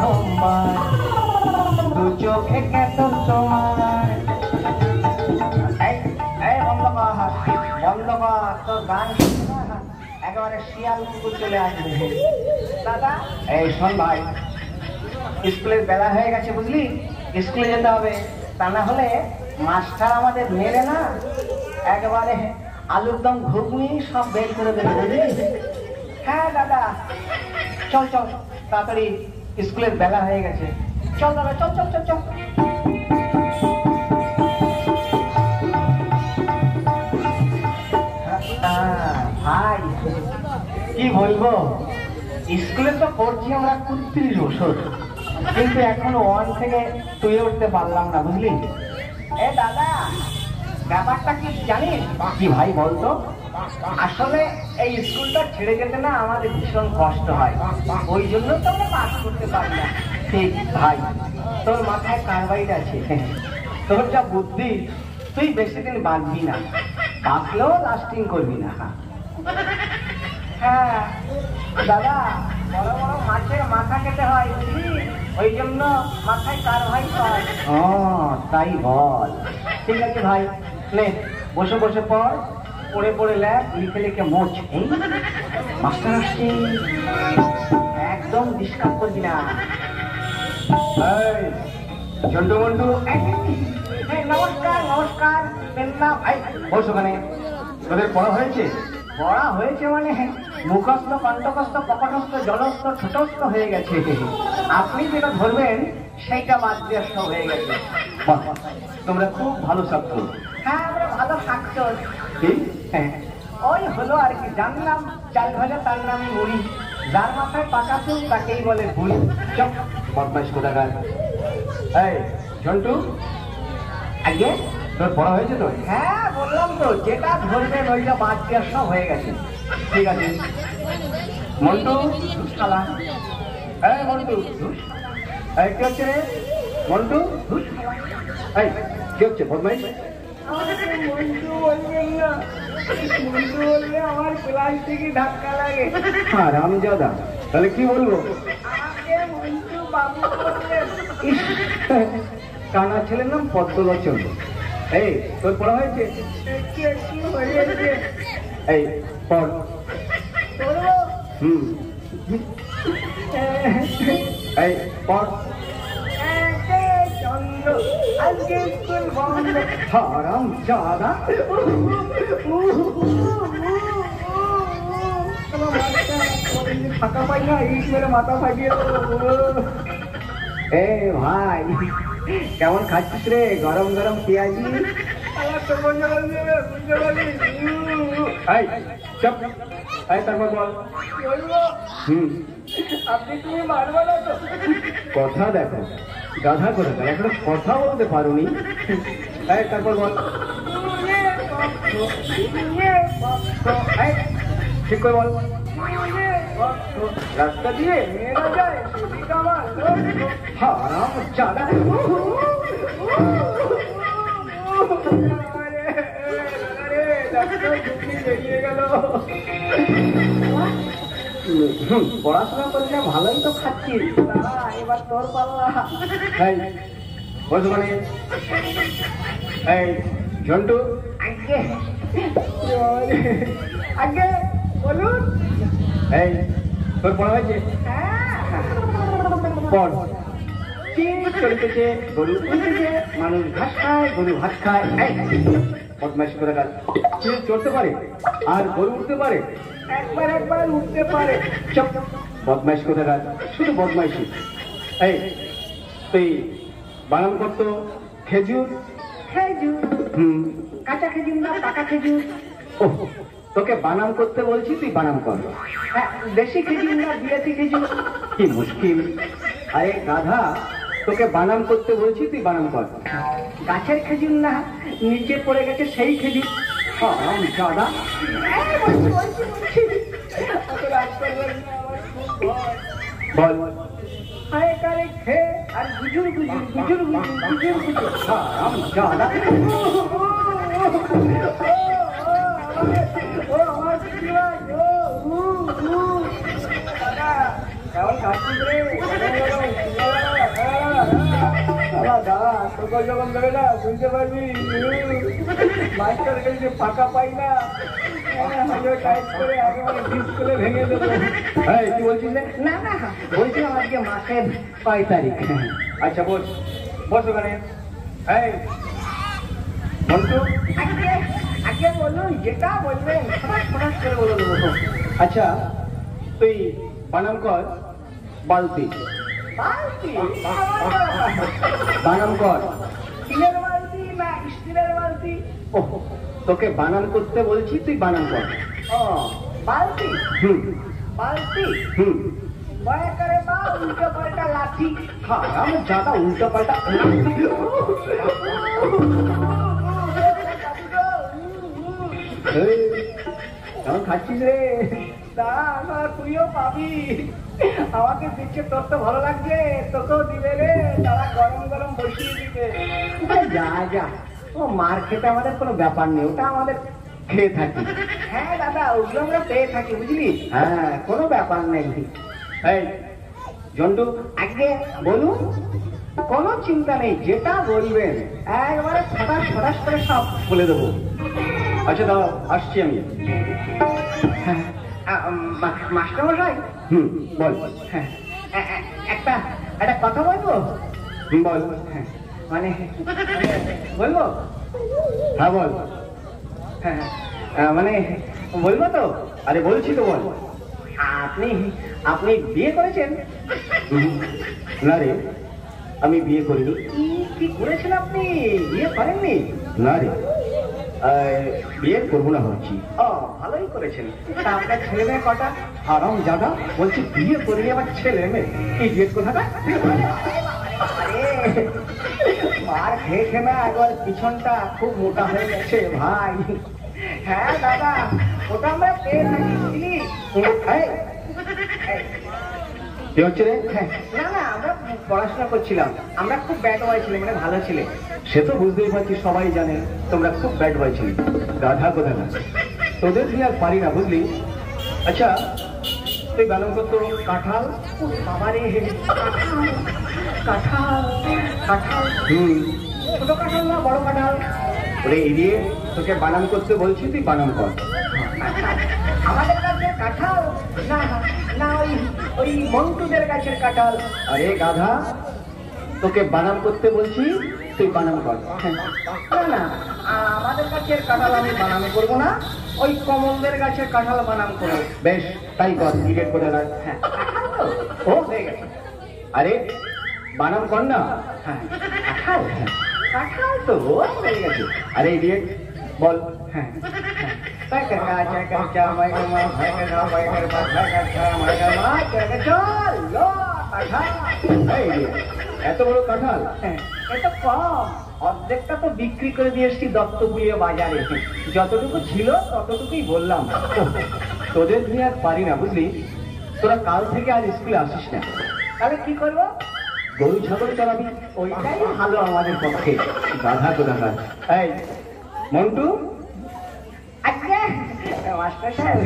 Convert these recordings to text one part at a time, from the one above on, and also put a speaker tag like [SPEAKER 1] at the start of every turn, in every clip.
[SPEAKER 1] প্রথমবার দু চোখে কেত তোমার। বন্ধ কর তোর গান, একেবারে শিয়াল কুকুর চলে আসবে। দাদা এই শোন ভাই, স্কুলের বেলা হয়ে গেছে বুঝলি, স্কুলে যেতে হবে, তা না হলে মাস্টার আমাদের মেরে না একেবারে আলুর দম ঘুগনি সব বের করে দেবে বুঝলি। হ্যাঁ দাদা চল চল তাড়াতাড়ি, স্কুলের বেলা হয়ে গেছে, চল দাদা চল চল চল চল। ভাই কি বলবো, স্কুলে তো পড়ছি আমরা ৩২ বছর, কিন্তু এখনো 1 থেকে 2 উঠতে পারলাম না বুঝলি। এ দাদা ব্যাপারটা কি জানিস? কি ভাই বলতো, আসলে এই স্কুলটা ছেড়ে যেতে না আমাদের ভীষণ কষ্ট হয়, ওই জন্য তো আমরা পাস করতে পারি না। ঠিক ভাই, তোর মাথায় কারবাইড আছে, তোর যা বুদ্ধি, তুই বেশি দিন বাঁচবি না, বাঁচলেও লাস্টিং করবি না। হ্যাঁ দাদা, বড় বড় মাছের মাথা খেতে হয় বুঝলি, ওই জন্য মাথায় কারবাইড হয়। ও তাই বল, ঠিক আছে ভাই, নে বসে বসে পড়, পড়ে পড়ে লেখ, লিখে লিখে মোচ। মাস্টার আসছে, একদম ডিস্টার্ব করবি না। ঝন্টু মন্টু, নমস্কার নমস্কার, বস ওখানে। তোদের পড়া হয়েছে? পড়া হয়েছে মানে মুখস্থ কণ্ঠস্থ কপটস্থ জলস্থ ছোটস্থ হয়ে গেছে, আপনি যেটা ধরবেন সেইটা বাদ দিয়ে সব হয়ে গেছে। তোমরা খুব ভালো ছাত্র। হ্যাঁ আমরা ভালো ছাত্র। হ্যাঁ ওই হলো আর কি, জানলাম চাল ভাজা তার নামে মুড়ি, যার মাথায় পাকা চুল তাকেই বলে বুড়ি। চপ বদমাইশ কোথাকার। এই ঝন্টু, আগে তোর পড়া হয়েছে তো? হ্যাঁ বললাম তো, যেটা ধরবেন ওইটা বাদ দেওয়ার সব হয়ে গেছে। ঠিক আছে মন্টু, শালা। এই মন্টু, এই কি হচ্ছে রে মন্টু? এই কি হচ্ছে বদমাইশ? মন্টু বলবেন না, মন্টু বললে আমার ক্লাস থেকে ধাক্কা লাগে। হ্যাঁ রামজাদা, তাহলে কি বলবো? আমাকে মন্টু বাবু বললেন। কানা ছেলের নাম পদ্মলোচন। এই তোর পড়া হয়েছে? এই পড়। এই পড়। আজকে স্কুল বন্ধ। হারাম জাদা, ফাঁকা পাই না, ইট মেরে মাথা ফাটিয়ে। এ ভাই কেমন খাচ্ছিস রে গরম গরম পেঁয়াজি? তারপর বল। আপনি তুমি মারবো না তো? কথা দেখো গাধা করে দেয়, এখনো কথা বলতে পারোনি। তারপর বল। ঠিক করে বল। রাস্তা দিয়ে মেয়েরা যায়, সেদিকে আমার হারাম জাদা। বেরিয়ে গেল। পড়াশোনা করলে ভালোই তো খাচ্ছিস, এবার তোর পাল্লা। বলছো মানে এই ঝন্টু, আগে আগে বলুন। এই তোর পড়া হয়েছে? পড়। চলতেছে গরু উঠতেছে, মানুষ ঘাস খায়, গরু ভাত খায়। বদমাইশি করে গেল। চড়তে পারে আর গরু উঠতে পারে? একবার একবার উঠতে পারে। চপ বদমাইশ করে গেল, শুধু বদমাইশি। এই তুই বানান করতো খেজুর। খেজুর? কাঁচা খেজুর না পাকা খেজুর? ও তোকে বানান করতে বলছি, তুই বানান কর। দেশি খেজুর না বিলেতি খেজুর? কি মুশকিল। আরে গাধা, তোকে বানান করতে বলছি, তুই বানান কর। গাছের খেজুর না নিচে পড়ে গেছে সেই খেজুর? হারাম জাদা। বল। আরে কারে খে আর গুজুর গুজুর গুজুর গুজুর গুজুর গুজুর। হারাম জাদা। ও আমার কেমন কাটছিস রে? দাঁড়া দাঁড়া, তোকে যখন দেবে না বুঝতে পারবি। মাস্টার কাছে ফাঁকা পাই না, টাইট করে একেবারে ডিসপ্লে ভেঙে দেবো। হ্যাঁ কি বলছিস? না না বলছিলাম আজকে মাসের 6 তারিখ। আচ্ছা বস, বস ওখানে। এই মন্টু, আগে বলুন, যেটা বলবেন ফটাস করে বলে দেবো। আচ্ছা তুই বানাম কর বালতি। বালতি বানাম কর। স্টিলের বালতি না স্টিলের বালতি? ও তোকে বানান করতে বলছি, তুই বানান কর। ও বালতি। বালতি। বয়া করে বা উল্টো পাল্টা লাঠি। হ্যাঁ আমি জাদা উল্টো পাল্টা। কেমন খাচ্ছিস রে? না তুইও পাবি, আমাকে দিচ্ছে, তোর তো ভালো লাগছে, তোকেও দিবে রে, তারা গরম গরম বসিয়ে দিবে। যা যা, ও মার খেতে আমাদের কোনো ব্যাপার নেই, ওটা আমাদের খেয়ে থাকি। হ্যাঁ দাদা ওগুলো আমরা পেয়ে থাকি বুঝলি। হ্যাঁ কোনো ব্যাপার নেই। এই জন্টু আগে বলুন, কোনো চিন্তা নেই, যেটা বলবেন একবারে ফটাস ফটাস করে সব বলে দেবো। আচ্ছা দাদা আসছি আমি। মাস্টার মশাই। বল। হ্যাঁ একটা একটা কথা বলবো। বল। হ্যাঁ মানে বলবো? হ্যাঁ বল। হ্যাঁ মানে বলবো তো? আরে বলছি তো, বল। আপনি আপনি বিয়ে করেছেন? না রে আমি বিয়ে করিনি। কি করেছেন আপনি? বিয়ে করেননি? না রে বিয়ে করবো না ভাবছি। ও ভালোই করেছেন। তা আপনার ছেলে মেয়ে কটা? হারাম জাদা বলছি বিয়ে করিনি, আমার ছেলে মেয়ে ইডিয়েট কোথাটা। মার খেয়ে খেয়ে না একবার পিছনটা খুব মোটা হয়ে গেছে ভাই। হ্যাঁ দাদা ওটা আমরা পেয়ে থাকি বুঝলি। কি হচ্ছে রে? না না আমরা পড়াশোনা করছিলাম, আমরা খুব ব্যাড বয় ছিলে, মানে ভালো ছিলে। সে তো বুঝতেই পারছি, সবাই জানে তোমরা খুব ব্যাড বয় ছিলে। গাধা কোথা না, তোদের দিয়ে আর পারি না বুঝলি। আচ্ছা তুই বানান করতো কাঁঠাল। বাবারে কাঁঠাল কাঁঠাল। ছোট কাঁঠাল না বড় কাঁঠাল? ওরে এড়িয়ে তোকে বানান করতে বলছি, তুই বানান কর। আমাদের গাছের কাঁঠাল না না ওই ওই মন্টুদের গাছের কাঁঠাল। আরে গাধা তোকে বানান করতে বলছি, তুই বানান কর। না না আমাদের গাছের কাঁঠাল আমি বানান করবো না, ওই কমলদের গাছের কাঁঠাল বানান করবো। বেশ তাই কর, ডিলেট করে রাখ। হ্যাঁ ও হয়ে গেছে। আরে বানান কর না। হ্যাঁ কাঁঠাল, হ্যাঁ কাঁঠাল তো হয়ে গেছে। আরে ডিলেট বল। হ্যাঁ এত বড় কাঁঠাল? এত কম, অর্ধেকটা তো বিক্রি করে দিয়ে এসছি দত্তপুরিয়া বাজারে। যতটুকু ছিল ততটুকুই বললাম। তোদের নিয়ে আর পারি না বুঝলি। তোরা কাল থেকে আজ স্কুলে আসিস না। তাহলে কি করবো? গরু ছাগল চড়াবি, ওইটাই ভালো আমাদের পক্ষে। গাধা কোথাকার। এই মন্টু। মাস্টার সাহেব।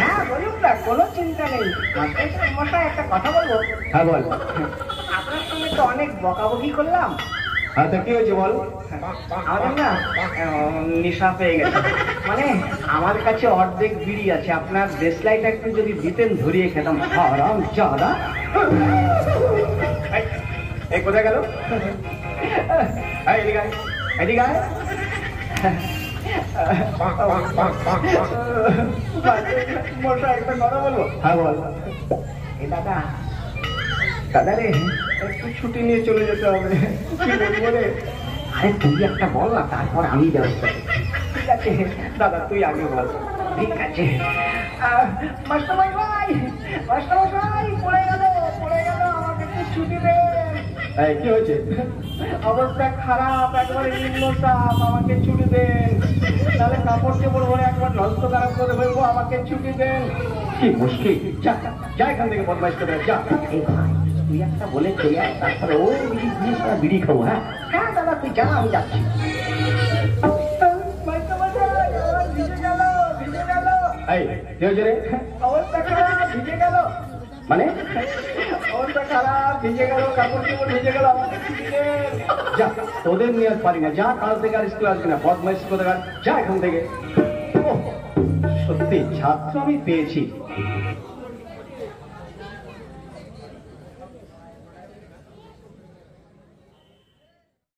[SPEAKER 1] হ্যাঁ বলুন না, কোনো চিন্তা নেই। মাস্টার সাহেব মশাই একটা কথা বলবো? হ্যাঁ বল। আপনার সঙ্গে তো অনেক বকাবকি করলাম। হ্যাঁ তা কি হয়েছে বল। আমাদের না নেশা পেয়ে গেছে, মানে আমার কাছে অর্ধেক বিড়ি আছে, আপনার দেশলাইটা একটু যদি দিতেন ধরিয়ে খেতাম। হারাম জাদা। এই কোথায় গেল? এদিকে আয়, এদিকে আয়। মশাই একটা কথা বলবো? হ্যাঁ বল। এই দাদা দাদা রে একটু ছুটি নিয়ে চলে যেতে হবে। কি বলবো রে? আরে তুই একটা বল না, তারপর আমি ব্যবস্থা। ঠিক আছে দাদা তুই আগে বল। ঠিক আছে। মাস্টারমশাই মাস্টারমশাই পড়ে গেল পড়ে গেল, আমাকে একটু ছুটি দেন। এই কি হয়েছে? অবস্থা খারাপ, একবারে নিম্ন চাপ, আমাকে ছুটি দেন, তাহলে কাপড় চোপড় ভরে একবার নষ্ট খারাপ করে ফেলবো, আমাকে ছুটি দেন। কি মুশকিল, যা যা এখান থেকে বদমাইশ করে যা। এই ভাই তুই একটা বলে চলে আয়, তারপরে ওই বিড়ি খাবো। হ্যাঁ হ্যাঁ দাদা তুই যা, আমি যাচ্ছি। ভিজে গেল। এই কি হয়েছে রে? অবস্থা খারাপ, ভিজে গেল। মানে অবস্থা খারাপ, ভিজে গেল, কাপড় চোপড় ভিজে গেল আমাদের টিফিনের। যা, তোদের নিয়ে আর পারি না, যা, কাল থেকে আর স্কুল আসবি না, বদমাইশ কোথাকার, যা এখান থেকে। ওহ, সত্যি ছাত্র আমি পেয়েছি।